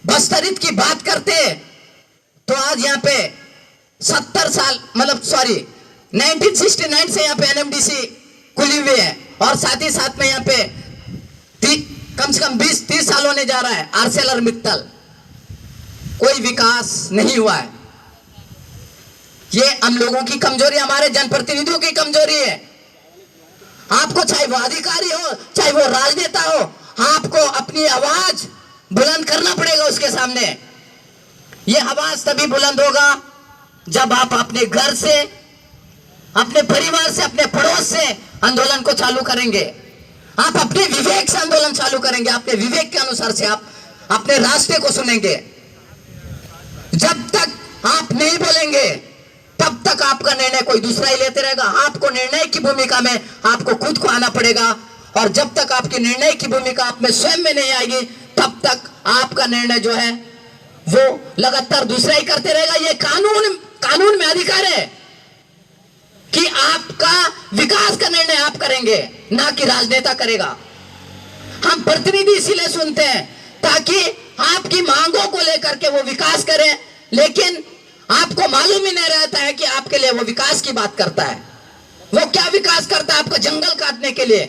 बस्तरित की बात करते तो आज यहाँ पे 70 साल मतलब सॉरी 1969 से यहाँ पे एनएमडीसी खुली हुई है और साथ ही साथ में यहाँ पे कम से कम 20-30 साल होने जा रहा है आरसेलर मित्तल। कोई विकास नहीं हुआ है। ये हम लोगों की कमजोरी, हमारे जनप्रतिनिधियों की कमजोरी है। आपको चाहे वो अधिकारी हो चाहे वो राजनेता हो, आपको अपनी आवाज बुलंद करना पड़ेगा उसके सामने। ये आवाज तभी बुलंद होगा जब आप अपने घर से, अपने परिवार से, अपने पड़ोस से आंदोलन को चालू करेंगे। आप अपने विवेक से आंदोलन चालू करेंगे, अपने विवेक के अनुसार से आप अपने रास्ते को सुनेंगे। जब तक आप नहीं बोलेंगे तब तक आपका निर्णय कोई दूसरा ही लेते रहेगा। आपको निर्णय की भूमिका में आपको खुद को आना पड़ेगा और जब तक आपकी निर्णय की भूमिका आप में स्वयं में नहीं आएगी तब तक आपका निर्णय जो है वो लगातार दूसरा ही करते रहेगा। ये कानून में अधिकार है कि आपका विकास का निर्णय आप करेंगे, ना कि राजनेता करेगा। हम प्रतिनिधि इसीलिए सुनते हैं ताकि आपकी मांगों को लेकर के वो विकास करें, लेकिन आपको मालूम ही नहीं रहता है कि आपके लिए वो विकास की बात करता है। वो क्या विकास करता है? आपका जंगल काटने के लिए,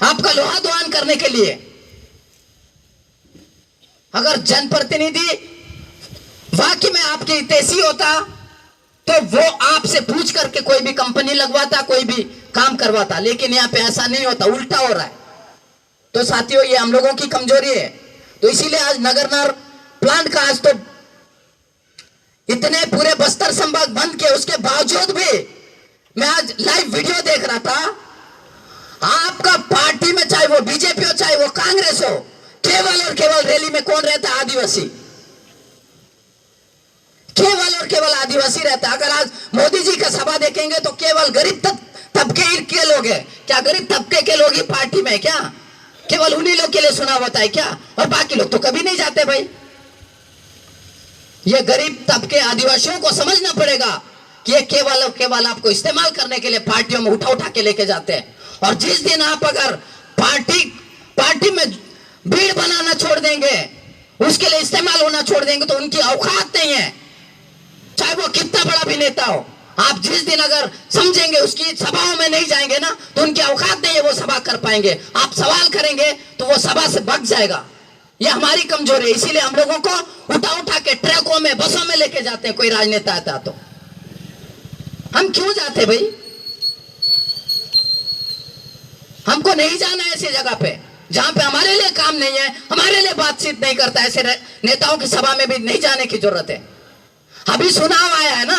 आपका लोहा दोहन करने के लिए। अगर जनप्रतिनिधि वाकई में आपके हितैषी होता तो वो आपसे पूछ करके कोई भी कंपनी लगवाता, कोई भी काम करवाता, लेकिन यहाँ पे ऐसा नहीं होता, उल्टा हो रहा है। तो साथियों, ये हम लोगों की कमजोरी है। तो इसीलिए आज नगरनार प्लांट का आज तो इतने पूरे बस्तर संभाग बंद किए, उसके बावजूद भी मैं आज लाइव वीडियो देख रहा था। आपका पार्टी में चाहे वो बीजेपी हो चाहे वो कांग्रेस हो, केवल और केवल रैली में कौन रहता है? आदिवासी। केवल और केवल आदिवासी रहता है। अगर आज मोदी जी का सभा देखेंगे तो केवल गरीब तबके के लोग हैं। क्या गरीब तबके के लोग ही पार्टी में? क्या केवल उन्हीं लोग के लिए सुना होता है क्या? और बाकी लोग तो कभी नहीं जाते भाई। ये गरीब तबके आदिवासियों को समझना पड़ेगा कि ये केवल और केवल आपको इस्तेमाल करने के लिए पार्टियों में उठा उठा के लेके जाते हैं। और जिस दिन आप अगर पार्टी में भीड़ बनाना छोड़ देंगे, उसके लिए इस्तेमाल होना छोड़ देंगे, तो उनकी औकात नहीं है, चाहे वो कितना बड़ा भी नेता हो। आप जिस दिन अगर समझेंगे उसकी सभाओं में नहीं जाएंगे ना, तो उनकी औकात नहीं है वो सभा कर पाएंगे। आप सवाल करेंगे तो वो सभा से भाग जाएगा। ये हमारी कमजोरी है। इसीलिए हम लोगों को उठा उठा के ट्रकों में, बसों में लेके जाते हैं। कोई राजनेता आता तो हम क्यों जाते भाई? हमको नहीं जाना है ऐसी जगह पे जहां पे हमारे लिए काम नहीं है, हमारे लिए बातचीत नहीं करता। ऐसे नेताओं की सभा में भी नहीं जाने की जरूरत है। अभी चुनाव आया है ना,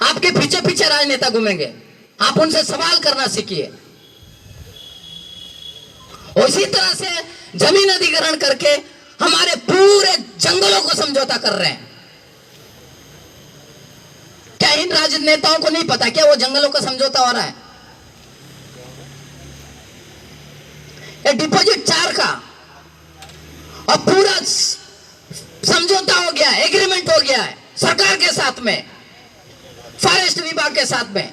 आपके पीछे पीछे राजनेता घूमेंगे, आप उनसे सवाल करना सीखिए। उसी तरह से जमीन अधिग्रहण करके हमारे पूरे जंगलों को समझौता कर रहे हैं। क्या इन राजनेताओं को नहीं पता क्या वो जंगलों का समझौता हो रहा है? डिपॉजिट 4 का और पूरा समझौता हो गया है, एग्रीमेंट हो गया है सरकार के साथ में, फॉरेस्ट विभाग के साथ में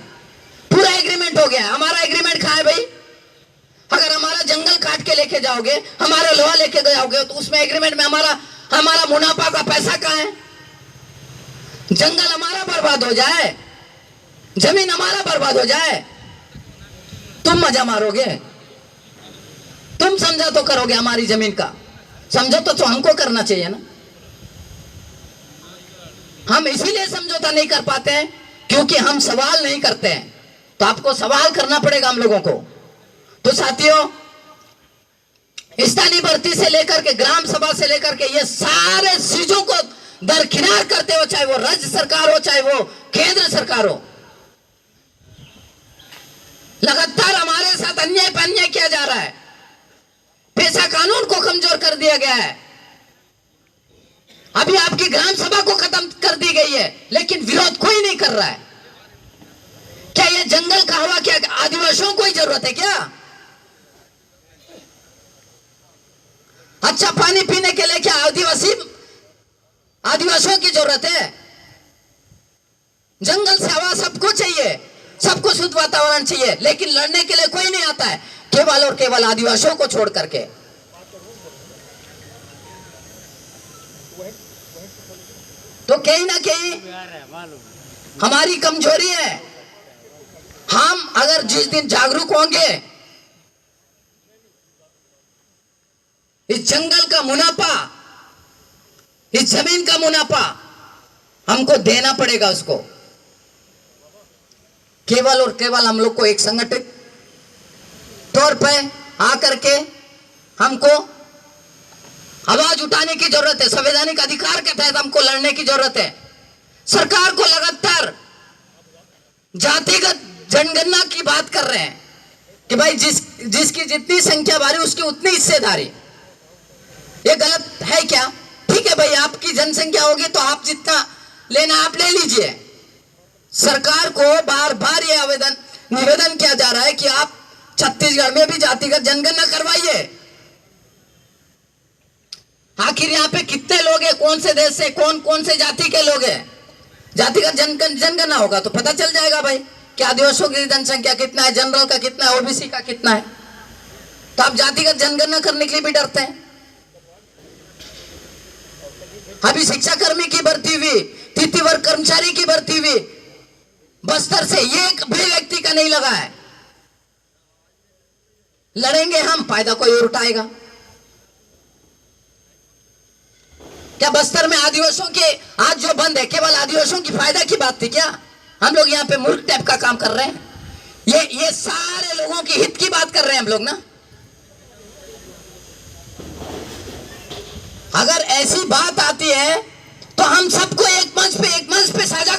पूरा एग्रीमेंट हो गया है। हमारा एग्रीमेंट कहां है भाई? अगर हमारा जंगल काट के लेके जाओगे, हमारा लोहा लेके जाओगे, तो उसमें एग्रीमेंट में हमारा मुनाफा का पैसा कहां है? जंगल हमारा बर्बाद हो जाए, जमीन हमारा बर्बाद हो जाए, तुम मजा मारोगे? तुम समझा तो करोगे हमारी जमीन का? समझौता तो हमको करना चाहिए ना। हम इसीलिए समझौता नहीं कर पाते हैं क्योंकि हम सवाल नहीं करते हैं। तो आपको सवाल करना पड़ेगा हम लोगों को। तो साथियों, स्थानीय भर्ती से लेकर के ग्राम सभा से लेकर के ये सारे चीजों को दरकिनार करते हो, चाहे वो राज्य सरकार हो चाहे वो केंद्र सरकार हो, लगातार हमारे साथ अन्याय पर अन्याय किया जा रहा है। पेशा कानून को कमजोर कर दिया गया है। अभी आपकी ग्राम सभा को खत्म कर दी गई है, लेकिन विरोध कोई नहीं कर रहा है। क्या ये जंगल का हवा क्या आदिवासियों को ही जरूरत है क्या? अच्छा पानी पीने के लिए क्या आदिवासियों की जरूरत है? जंगल से हवा सबको चाहिए, सबको शुद्ध वातावरण चाहिए, लेकिन लड़ने के लिए कोई नहीं आता है, केवल और केवल आदिवासियों को छोड़ करके। तो कहीं ना कहीं हमारी कमजोरी है। हम अगर जिस दिन जागरूक होंगे, इस जंगल का मुनाफा, इस जमीन का मुनाफा हमको देना पड़ेगा उसको। केवल और केवल हम लोग को एक संगठित तौर पे आकर के हमको आवाज उठाने की जरूरत है। संवैधानिक अधिकार के तहत हमको लड़ने की जरूरत है। सरकार को लगातार जातिगत जनगणना की बात कर रहे हैं कि भाई जिसकी जितनी संख्या भारी उसकी उतनी हिस्सेदारी। ये गलत है क्या? ठीक है भाई, आपकी जनसंख्या होगी तो आप जितना लेना आप ले लीजिए। सरकार को बार बार ये निवेदन किया जा रहा है कि आप छत्तीसगढ़ में भी जातिगत जनगणना करवाइए। आखिर यहाँ पे कितने लोग हैं, कौन से देश से, कौन कौन से जाति के लोग हैं? जातिगत जनगणना होगा तो पता चल जाएगा भाई कि आदिवासियों की जनसंख्या कितना है, जनरल का कितना है, ओबीसी का कितना है। तो आप जातिगत जनगणना करने के लिए भी डरते हैं। अभी शिक्षा कर्मी की भर्ती हुई, तृतीय वर्ग कर्मचारी की भर्ती हुई, बस्तर से एक भी व्यक्ति का नहीं लगा है। लड़ेंगे हम, फायदा कोई और उठाएगा क्या? बस्तर में आदिवासियों के आज जो बंद है, केवल आदिवासियों की फायदा की बात थी क्या? हम लोग यहाँ पे मूर्ख टाइप का काम कर रहे हैं। ये सारे लोगों की हित की बात कर रहे हैं हम लोग ना। अगर ऐसी बात आती है तो हम सबको एक मंच पे साझा